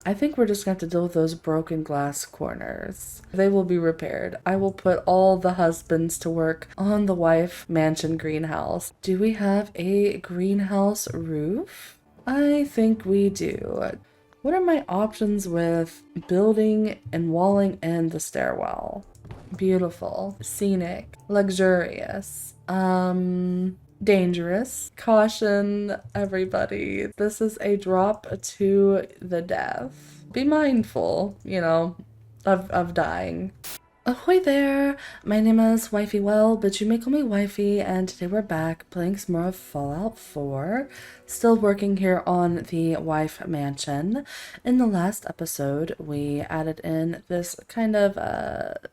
I think we're just going to have to deal with those broken glass corners. They will be repaired. I will put all the husbands to work on the wife mansion greenhouse. Do we have a greenhouse roof? I think we do. What are my options with building and walling in the stairwell? Beautiful, scenic, luxurious, dangerous. Caution, everybody. This is a drop to the death. Be mindful, of dying. Ahoy there! My name is WifeyWhale, but you may call me Wifey, and today we're back playing some more of Fallout 4. Still working here on the wife mansion. In the last episode, we added in this kind of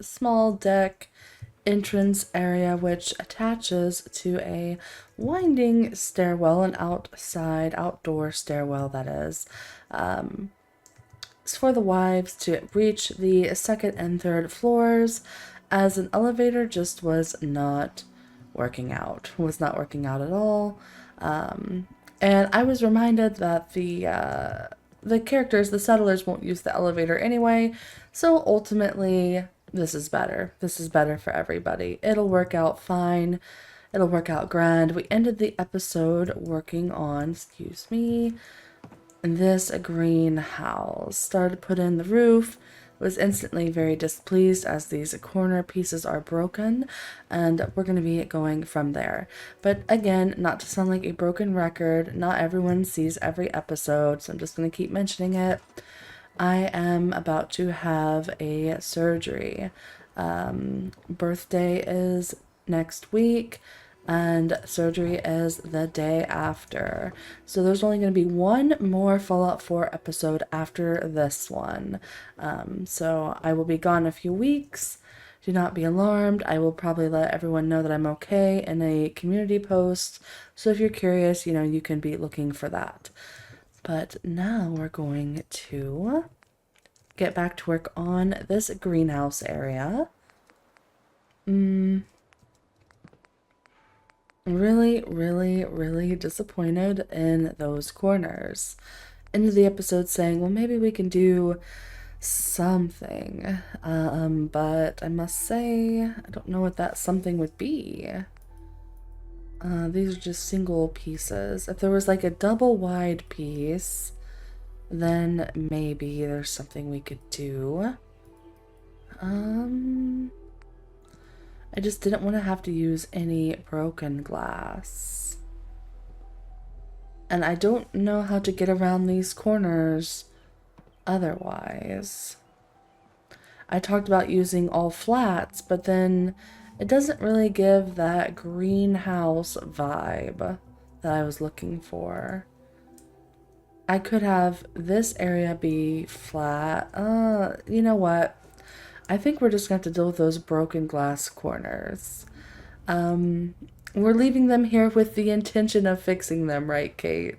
small deck entrance area which attaches to a winding stairwell, an outdoor stairwell that is. It's for the wives to reach the second and third floors, as an elevator just was not working out at all. And I was reminded that the characters, the settlers, won't use the elevator anyway, so ultimately this is better. This is better for everybody. It'll work out fine. It'll work out grand. We ended the episode working on, excuse me, this greenhouse. Started to put in the roof. Was instantly very displeased as these corner pieces are broken, and we're going to be going from there. But again, not to sound like a broken record, not everyone sees every episode, so I'm just going to keep mentioning it. I am about to have a surgery. Birthday is next week, and surgery is the day after. So there's only going to be one more Fallout 4 episode after this one. So I will be gone a few weeks. Do not be alarmed. I will probably let everyone know that I'm okay in a community post. So if you're curious, you can be looking for that. But now we're going to get back to work on this greenhouse area. Really, really, really disappointed in those corners. End of the episode saying, well, maybe we can do something. But I must say, I don't know what that something would be. These are just single pieces. If there was like a double wide piece, then maybe there's something we could do. I just didn't want to have to use any broken glass. And I don't know how to get around these corners otherwise. I talked about using all flats, but then it doesn't really give that greenhouse vibe that I was looking for. I could have this area be flat. You know what? I think we're just going to have to deal with those broken glass corners. We're leaving them here with the intention of fixing them, right, Kate?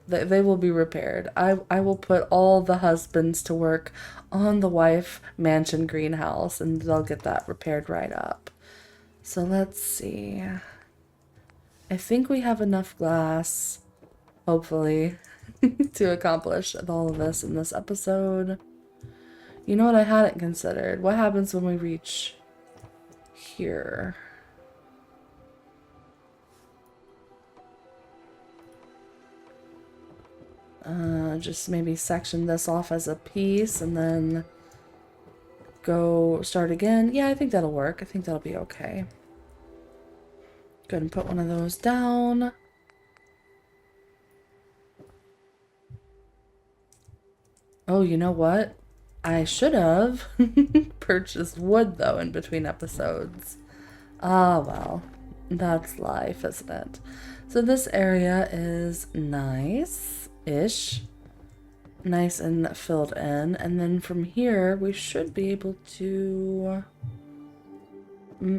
They will be repaired. I will put all the husbands to work on the wife mansion greenhouse, and they'll get that repaired right up. So let's see. I think we have enough glass, hopefully, to accomplish all of this in this episode. You know what I hadn't considered? What happens when we reach here? Just maybe section this off as a piece and then go start again. Yeah, I think that'll work. I think that'll be okay. Go ahead and put one of those down. Oh, you know what? I should have purchased wood, though, in between episodes. Ah, well, that's life, isn't it? So this area is nice-ish. Nice and filled in. And then from here, we should be able to...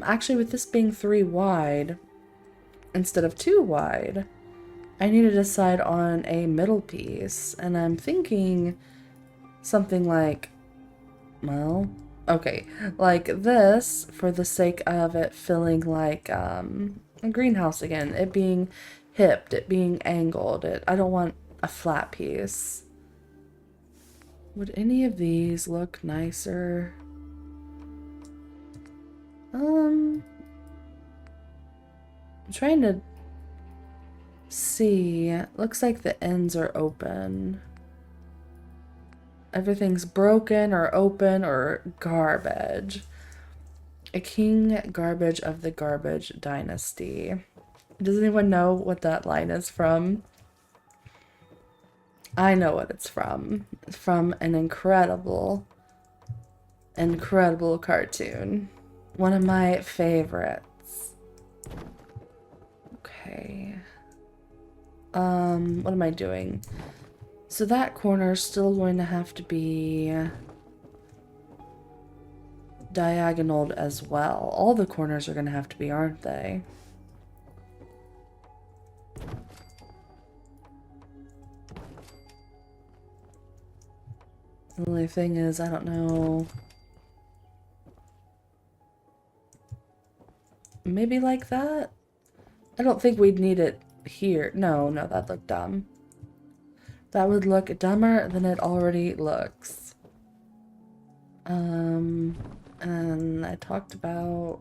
Actually, with this being 3 wide, instead of 2 wide, I need to decide on a middle piece. And I'm thinking something like... Well, okay, like this, for the sake of it feeling like a greenhouse again, it being hipped, it being angled. I don't want a flat piece. Would any of these look nicer? I'm trying to see. Looks like the ends are open. Everything's broken or open or garbage. A king garbage of the garbage dynasty. Does anyone know what that line is from? I know what it's from. It's from an incredible, incredible cartoon. One of my favorites. Okay. What am I doing? So that corner is still going to have to be diagonaled as well. All the corners are going to have to be, aren't they? The only thing is, I don't know. Maybe like that? I don't think we'd need it here. No, that looked dumb. That would look dumber than it already looks. And I talked about...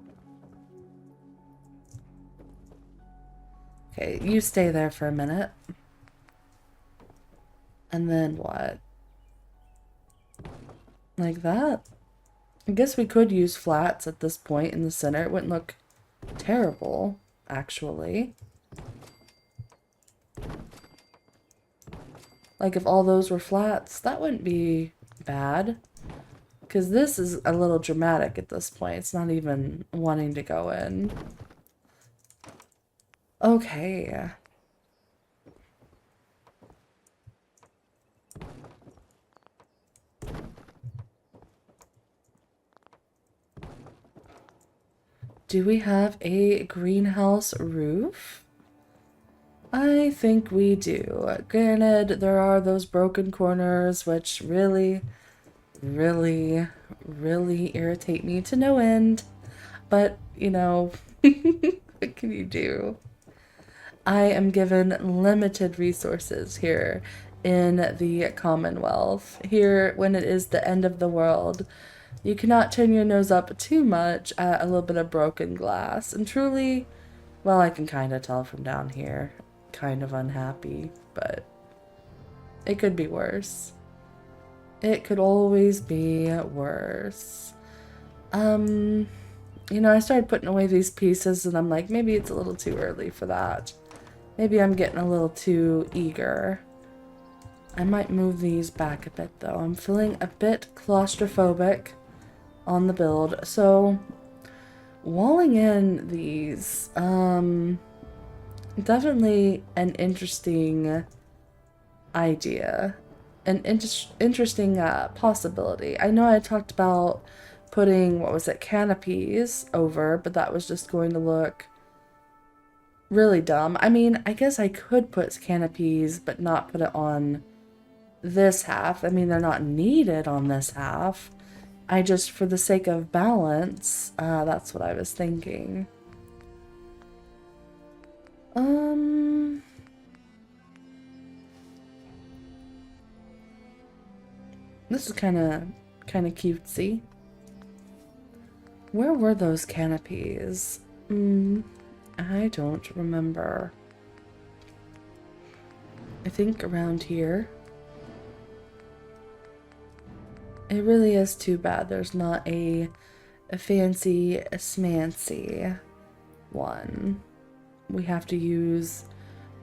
Okay, you stay there for a minute. And then what? Like that? I guess we could use flats at this point in the center. It wouldn't look terrible, actually. Like if all those were flats, that wouldn't be bad. Because this is a little dramatic at this point. It's not even wanting to go in. Okay. Do we have a greenhouse roof? I think we do. Granted, there are those broken corners, which really, really, really irritate me to no end. But, you know, what can you do? I am given limited resources here in the Commonwealth. Here, when it is the end of the world, you cannot turn your nose up too much at a little bit of broken glass. And truly, well, I can kind of tell from down here. Kind of unhappy, but it could be worse. It could always be worse. You know, I started putting away these pieces and I'm like, maybe it's a little too early for that. Maybe I'm getting a little too eager. I might move these back a bit though. I'm feeling a bit claustrophobic on the build. So, walling in these, definitely an interesting idea. An interesting possibility. I know I talked about putting, what was it, canopies over, but that was just going to look really dumb. I mean, I guess I could put canopies, but not put it on this half. I mean, they're not needed on this half. I just, for the sake of balance, that's what I was thinking. This is kind of cutesy. Where were those canopies? I don't remember. I think around here. It really is too bad there's not a fancy smancy one. We have to use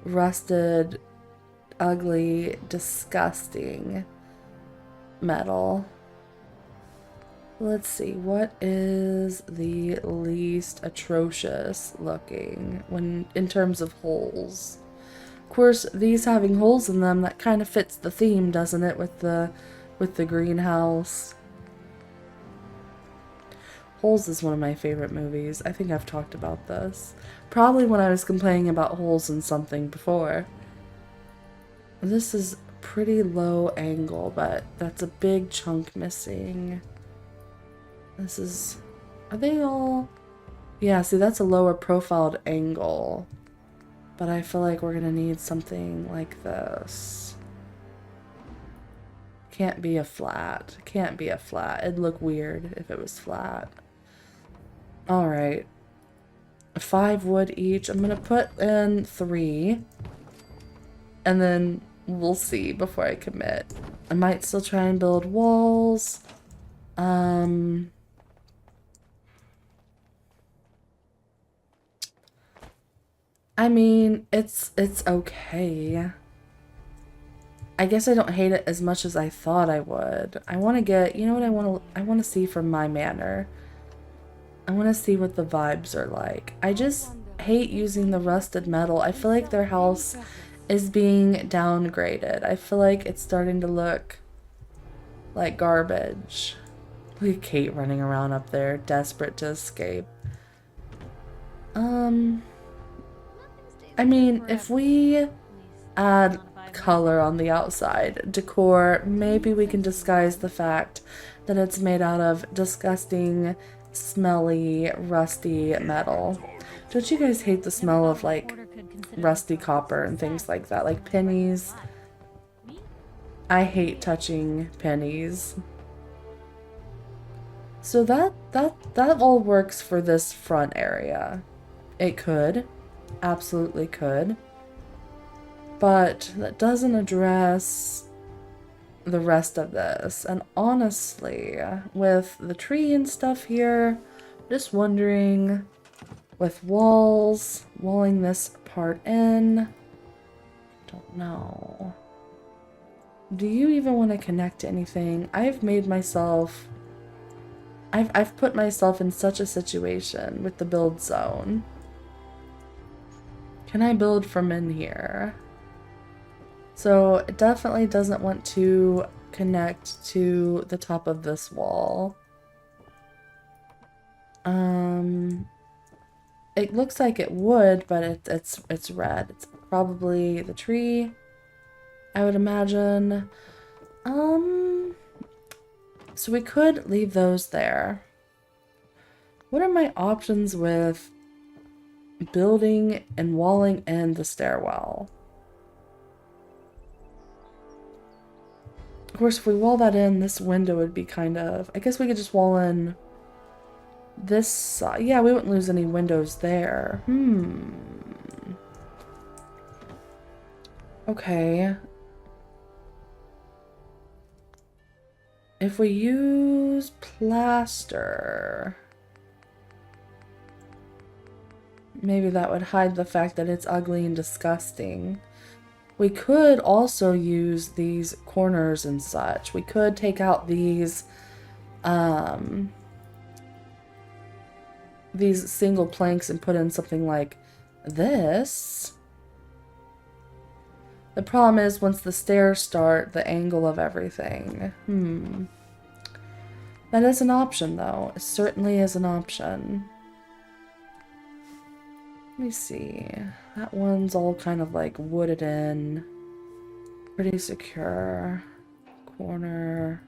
rusted, ugly, disgusting metal. Let's see, what is the least atrocious looking when in terms of holes? Of course, these having holes in them, that kind of fits the theme, doesn't it, with the greenhouse. Holes is one of my favorite movies. I think I've talked about this. Probably when I was complaining about holes in something before. This is pretty low angle, but that's a big chunk missing. This is... Are they all... Yeah, see, that's a lower profiled angle. But I feel like we're gonna need something like this. can't be a flat. Can't be a flat. It'd look weird if it was flat. Alright. 5 wood each. I'm gonna put in 3. And then we'll see before I commit. I might still try and build walls. I mean, it's okay. I guess I don't hate it as much as I thought I would. I want to get, you know what I want to see from my manor. I want to see what the vibes are like. I just hate using the rusted metal. I feel like their house is being downgraded. I feel like it's starting to look like garbage. Look at Kate running around up there, desperate to escape. I mean, if we add color on the outside, decor, maybe we can disguise the fact that it's made out of disgusting, smelly, rusty metal. Don't you guys hate the smell of, like, rusty copper and things like that? Like pennies. I hate touching pennies. So that all works for this front area. It could. Absolutely could. But that doesn't address the rest of this. And honestly, with the tree and stuff here, just wondering, with walling this part in, don't know. Do you even want to connect to anything? I've made myself, I've put myself in such a situation with the build zone. Can I build from in here? So it definitely doesn't want to connect to the top of this wall. It looks like it would, but it's red. It's probably the tree, I would imagine. So we could leave those there. What are my options with building and walling in the stairwell? Of course, if we wall that in, this window would be kind of... I guess we could just wall in this side. Yeah, we wouldn't lose any windows there. Okay. If we use plaster... maybe that would hide the fact that it's ugly and disgusting. We could also use these corners and such. We could take out these single planks and put in something like this. The problem is once the stairs start, the angle of everything. That is an option though. It certainly is an option. Let me see. That one's all kind of like wooded in. Pretty secure. Corner.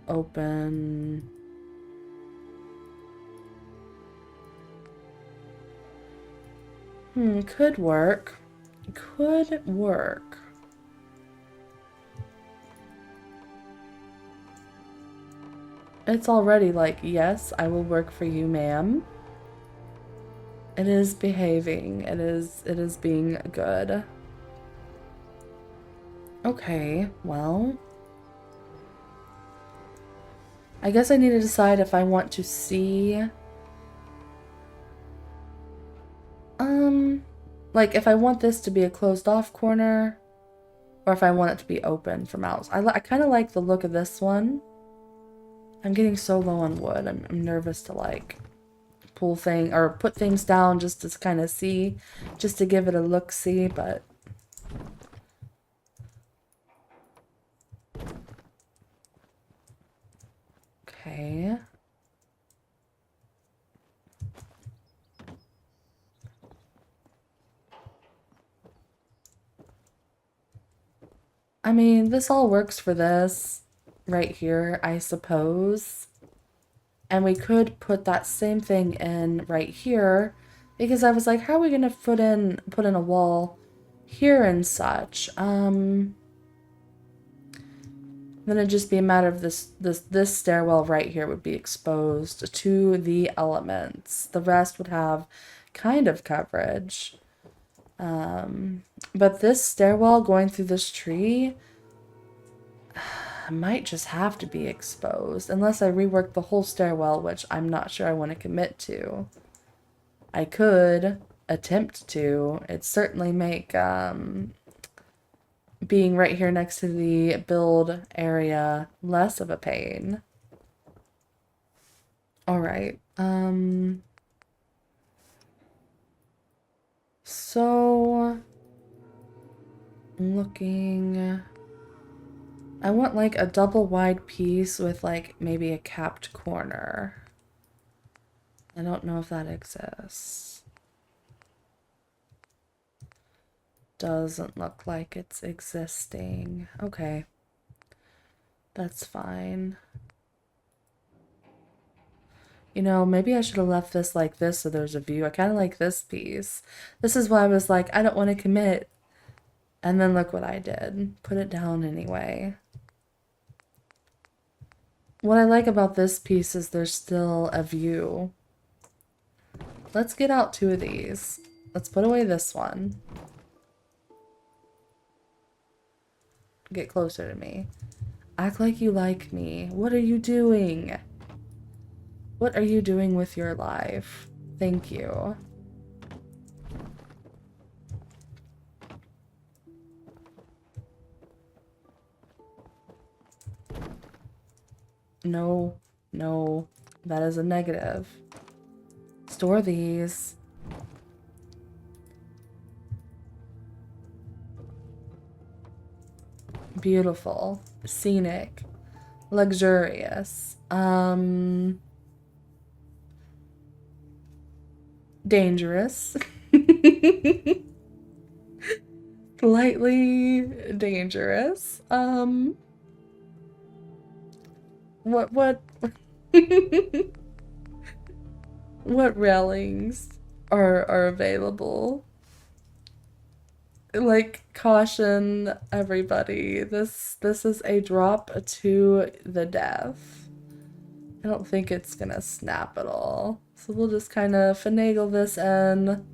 Open. Could work. Could work. It's already like, yes, I will work for you, ma'am. It is behaving. It is being good. Okay, well. I guess I need to decide if I want to see... like, if I want this to be a closed-off corner, or if I want it to be open from outside. I kind of like the look of this one. I'm getting so low on wood. I'm nervous to, like... pull thing or put things down just to kind of see, just to give it a look-see, but okay. I mean, this all works for this right here, I suppose. And we could put that same thing in right here, because I was like, how are we gonna put in a wall here and such? Then it'd just be a matter of this stairwell right here would be exposed to the elements. The rest would have kind of coverage. But this stairwell going through this tree might just have to be exposed unless I rework the whole stairwell, which I'm not sure I want to commit to. I could attempt to. It'd certainly make being right here next to the build area less of a pain. All right. So I'm looking. I want like a double wide piece with like maybe a capped corner. I don't know if that exists. Doesn't look like it's existing. Okay. That's fine. You know, maybe I should have left this like this so there's a view. I kind of like this piece. This is why I was like, I don't want to commit. And then look what I did. Put it down anyway. What I like about this piece is there's still a view. Let's get out 2 of these. Let's put away this one. Get closer to me. Act like you like me. What are you doing? What are you doing with your life? Thank you. No, no, that is a negative. Store these. Beautiful, scenic, luxurious, dangerous. Slightly dangerous. What what railings are available? Like, caution everybody. This is a drop to the death. I don't think it's gonna snap at all. So we'll just kind of finagle this in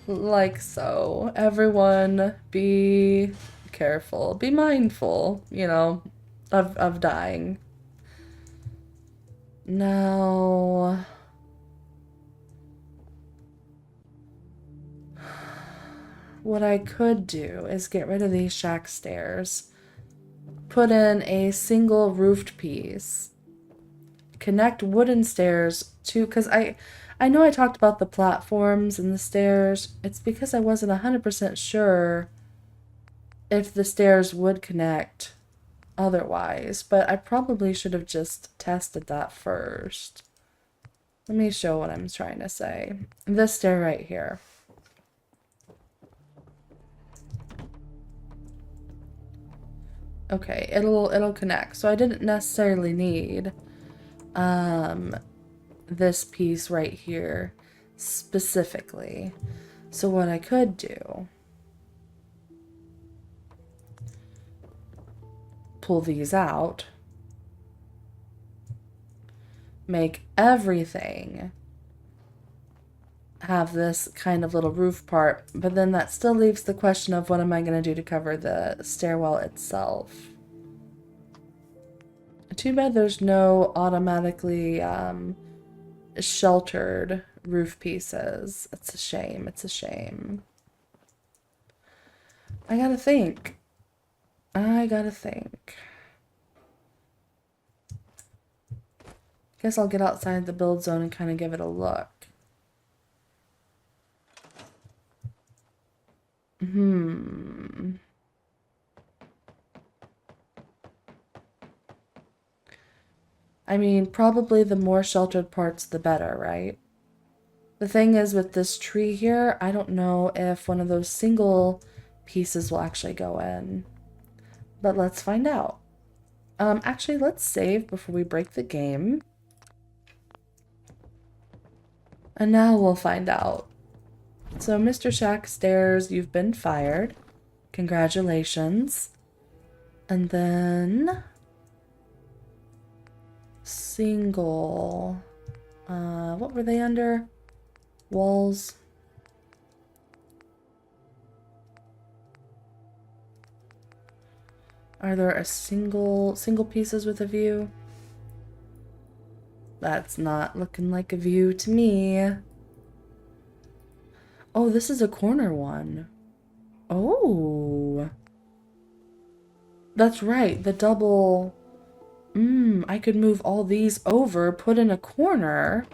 like so. Everyone be careful. Be mindful, you know, of dying. Now, what I could do is get rid of these shack stairs, put in a single roofed piece, connect wooden stairs to, because I know I talked about the platforms and the stairs. It's because I wasn't 100% sure if the stairs would connect otherwise, but I probably should have just tested that first. Let me show what I'm trying to say. This stair right here. Okay, it'll connect. So I didn't necessarily need this piece right here specifically. So what I could do, pull these out, make everything have this kind of little roof part, but then that still leaves the question of what am I going to do to cover the stairwell itself. Too bad there's no automatically sheltered roof pieces. It's a shame. It's a shame. I gotta think. Guess I'll get outside the build zone and kind of give it a look. I mean, probably the more sheltered parts, the better, right? The thing is with this tree here, I don't know if one of those single pieces will actually go in. But let's find out. Actually, let's save before we break the game. And now we'll find out. So, Mr. Shack Stairs, you've been fired. Congratulations. And then single, what were they under? Walls. Are there a single pieces with a view? That's not looking like a view to me. Oh, this is a corner one. Oh. That's right, the double. I could move all these over, put in a corner.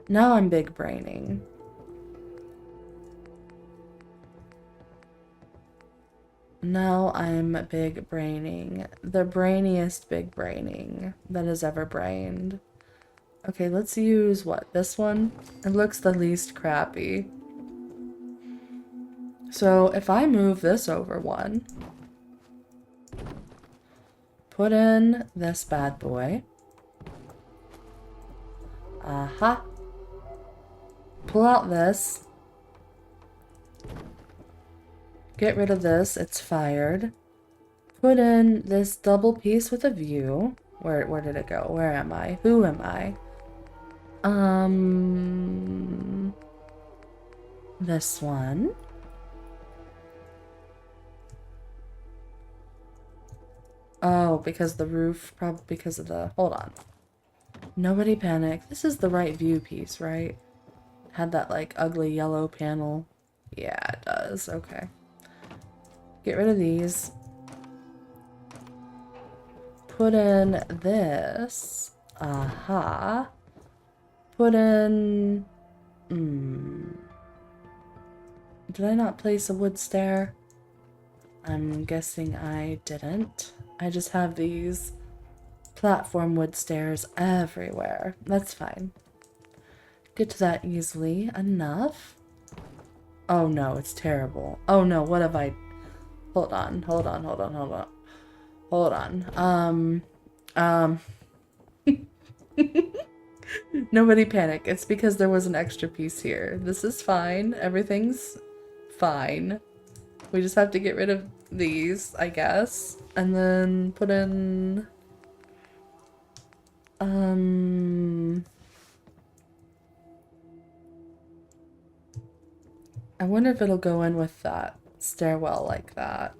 Now I'm big braining. Now I'm big braining. The brainiest big braining that has ever brained. Okay, let's use what? This one? It looks the least crappy. So if I move this over one, put in this bad boy. Aha. Pull out this. Get rid of this, it's fired. Put in this double piece with a view. Where did it go? Where am I? Who am I? This one. Oh, because the roof, probably because of the, hold on. Nobody panic. This is the right view piece, right? Had that like ugly yellow panel. Yeah, it does. Okay. Get rid of these. Put in this. Aha. Put in... Did I not place a wood stair? I'm guessing I didn't. I just have these platform wood stairs everywhere. That's fine. Get to that easily enough. Oh no, it's terrible. Oh no, what have I... Hold on. Nobody panic. It's because there was an extra piece here. This is fine. Everything's fine. We just have to get rid of these, I guess. And then put in... I wonder if it'll go in with that stairwell like that.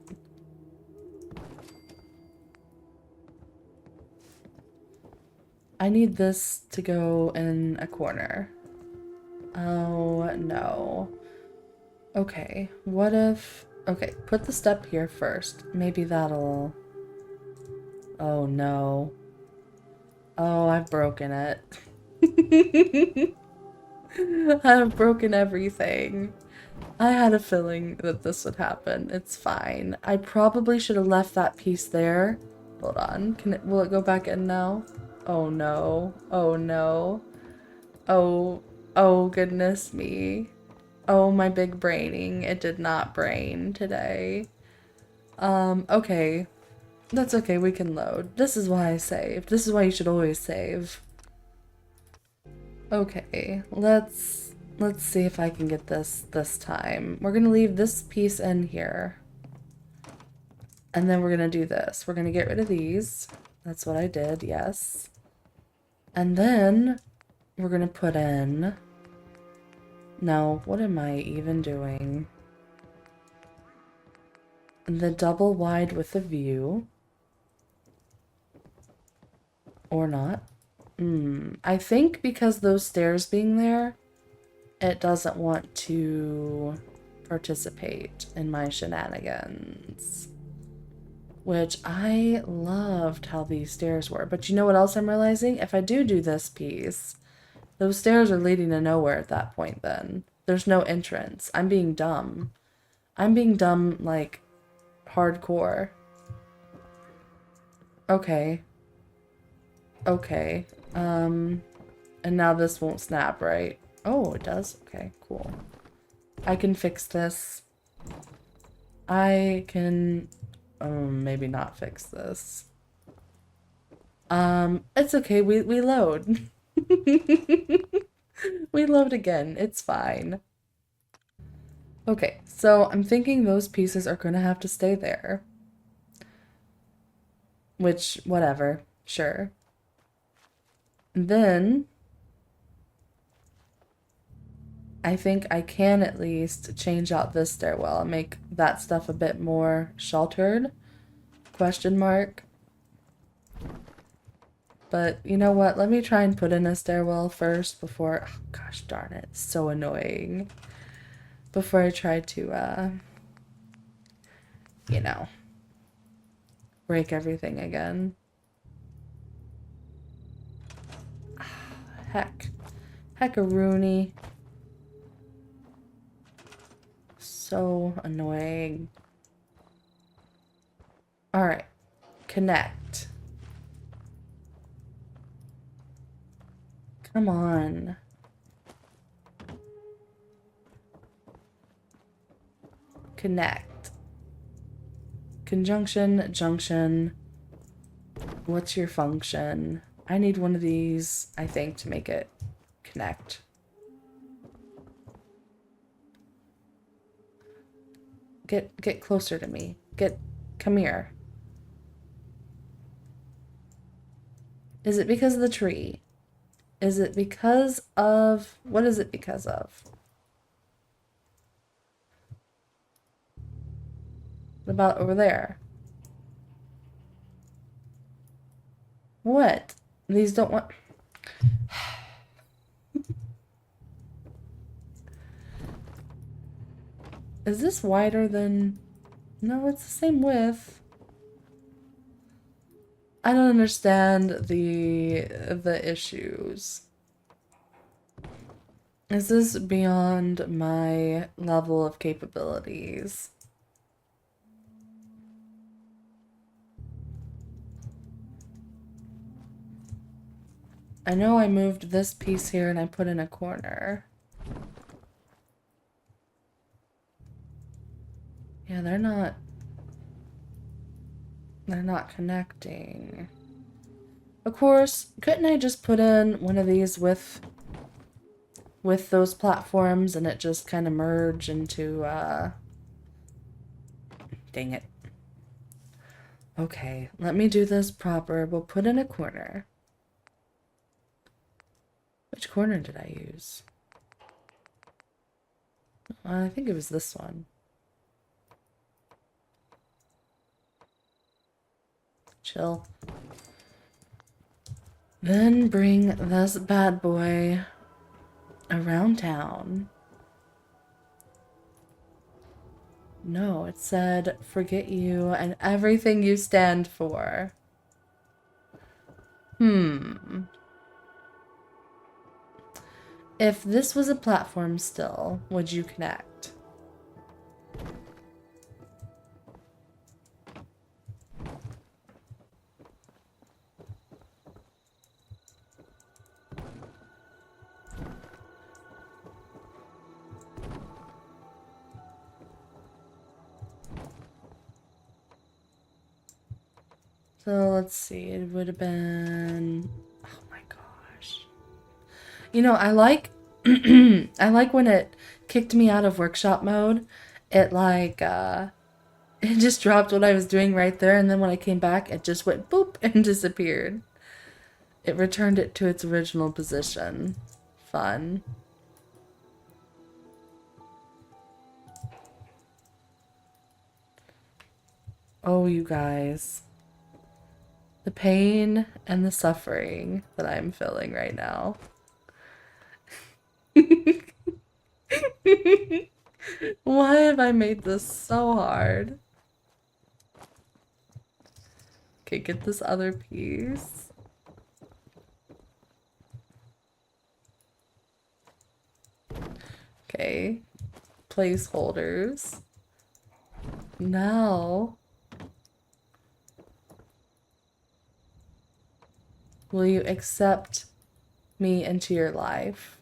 I need this to go in a corner. Oh, no. Okay, what if... Okay, put the step here first. Maybe that'll... Oh, no. Oh, I've broken it. I've broken everything. I had a feeling that this would happen. It's fine. I probably should have left that piece there. Hold on. Will it go back in now? Oh no. Oh no. Oh goodness me. Oh, my big braining. It did not brain today. Okay. That's okay, we can load. This is why I saved. This is why you should always save. Okay, let's see if I can get this time. We're gonna leave this piece in here. And then we're gonna do this. We're gonna get rid of these. That's what I did, yes. And then we're gonna put in... No, what am I even doing? The double wide with a view. Or not. I think because those stairs being there, it doesn't want to participate in my shenanigans. Which I loved how these stairs were. But you know what else I'm realizing? If I do this piece, those stairs are leading to nowhere at that point then. There's no entrance. I'm being dumb. I'm being dumb, like, hardcore. Okay. Okay. And now this won't snap, right? Oh, it does? Okay, cool. I can fix this. I can... maybe not fix this. It's okay, we load. We load again, it's fine. Okay, so I'm thinking those pieces are gonna have to stay there. which, whatever, sure. Then I think I can at least change out this stairwell and make that stuff a bit more sheltered. Question mark. But you know what? Let me try and put in a stairwell first before... Oh, gosh darn it. It's so annoying. Before I try to, you know, break everything again. Heck. Heckaroony. So annoying. Alright. Connect. Come on. Connect. Conjunction, junction. What's your function? I need one of these, I think, to make it connect. Get closer to me. Come here. Is it because of the tree? Is it because of... What is it because of? What about over there? What? These don't want... Is this wider than... No, it's the same width. I don't understand the issues. Is this beyond my level of capabilities? I know I moved this piece here and I put in a corner. Yeah, they're not connecting. Of course, couldn't I just put in one of these with those platforms and it just kind of merge into, dang it. Okay, let me do this proper. We'll put in a corner. Which corner did I use? I think it was this one. Chill. Then bring this bad boy around town. No, it said, forget you and everything you stand for. If this was a platform still, would you connect? So let's see, it would have been, oh my gosh. You know, I like, I like when it kicked me out of workshop mode. It like, it just dropped what I was doing right there. And then when I came back, it just went boop and disappeared. It returned it to its original position. Fun. Oh, you guys. The pain and the suffering that I'm feeling right now. Why have I made this so hard? Okay, get this other piece. Okay. Placeholders. Now... will you accept me into your life?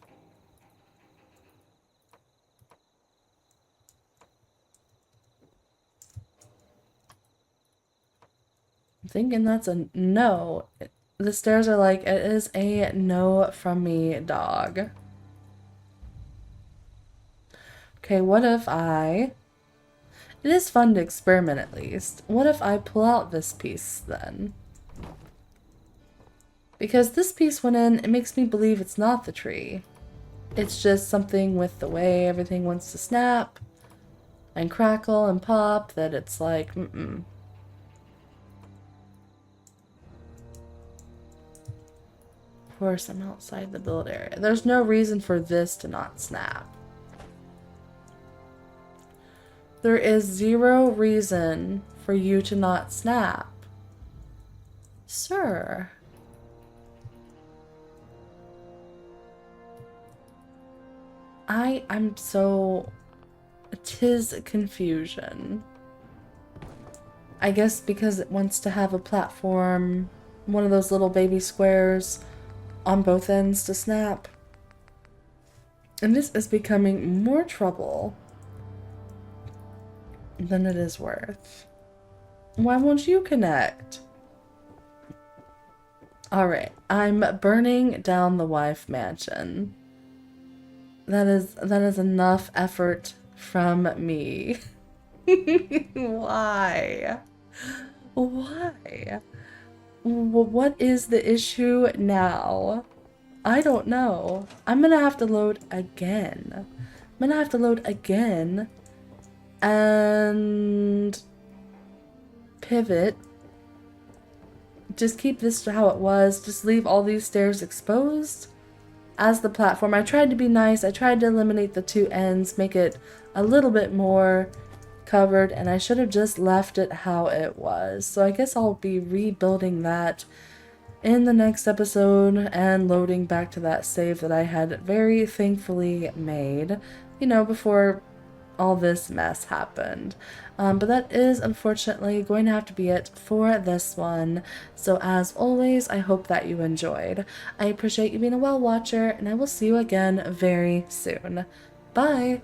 I'm thinking that's a no. The stairs are like, it is a no from me, dog. Okay, what if I... It is fun to experiment at least. What if I pull out this piece then? Because this piece went in, it makes me believe it's not the tree. It's just something with the way everything wants to snap and crackle and pop that it's like, mm-mm. Of course, I'm outside the build area. There's no reason for this to not snap. There is zero reason for you to not snap. Sir. I'm so... 'Tis confusion. I guess because it wants to have a platform, one of those little baby squares on both ends to snap. And this is becoming more trouble than it is worth. Why won't you connect? Alright, I'm burning down the wife mansion. That is enough effort from me. Why? Why? What is the issue now? I don't know. I'm gonna have to load again. I'm gonna have to load again and pivot. Just keep this to how it was. Just leave all these stairs exposed as the platform. I tried to be nice. I tried to eliminate the two ends, make it a little bit more covered, and I should have just left it how it was. So I guess I'll be rebuilding that in the next episode and loading back to that save that I had very thankfully made, you know, before all this mess happened. But that is unfortunately going to have to be it for this one. So as always, I hope that you enjoyed. I appreciate you being a well watcher, and I will see you again very soon. Bye!